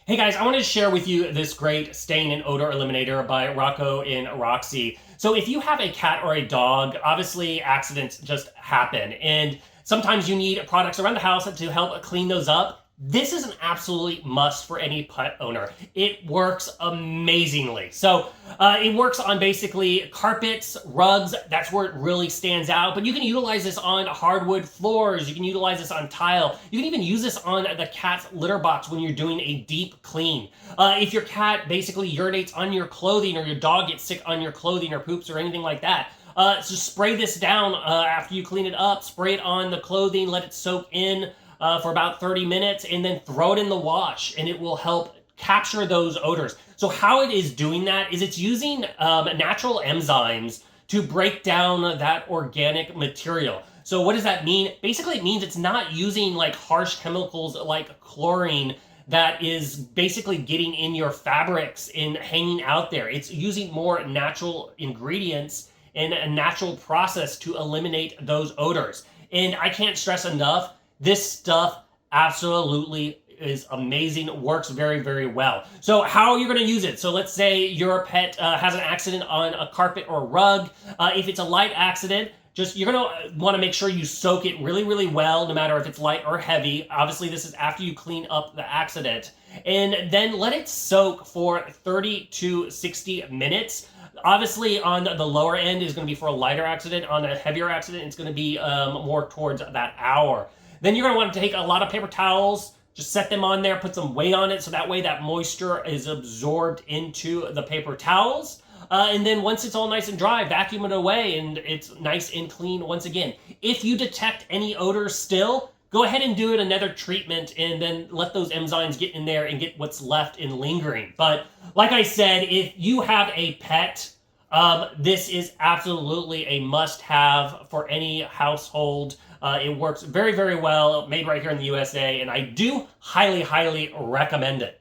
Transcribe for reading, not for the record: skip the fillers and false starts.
Hey guys, I wanted to share with you this great stain and odor eliminator by Rocco and Roxie. So if you have a cat or a dog, obviously accidents just happen, and sometimes you need products around the house to help clean those up. This is an absolutely must for any pet owner. It works amazingly. So it works on basically carpets, rugs. That's where it really stands out. But you can utilize this on hardwood floors. You can utilize this on tile. You can even use this on the cat's litter box when you're doing a deep clean. If your cat basically urinates on your clothing, or your dog gets sick on your clothing or poops or anything like that, so spray this down after you clean it up. Spray it on the clothing, let it soak in for about 30 minutes, and then throw it in the wash, and it will help capture those odors. So how it is doing that is it's using natural enzymes to break down that organic material. So what does that mean? Basically, it means it's not using like harsh chemicals like chlorine that is basically getting in your fabrics and hanging out there. It's using more natural ingredients and a natural process to eliminate those odors. And I can't stress enough, this stuff absolutely is amazing, works very, very well. So how are you going to use it? So let's say your pet has an accident on a carpet or rug. If it's a light accident, you're going to want to make sure you soak it really, really well, no matter if it's light or heavy. Obviously, this is after you clean up the accident. And then let it soak for 30 to 60 minutes. Obviously, on the lower end is going to be for a lighter accident. On a heavier accident, it's going to be more towards that hour. Then you're going to want to take a lot of paper towels, just set them on there, put some weight on it, so that way that moisture is absorbed into the paper towels. And then once it's all nice and dry, vacuum it away, and it's nice and clean once again. If you detect any odors still, go ahead and do it another treatment, and then let those enzymes get in there and get what's left in lingering. But like I said, if you have a pet, this is absolutely a must-have for any household. It works very, very well, made right here in the USA, and I do highly, highly recommend it.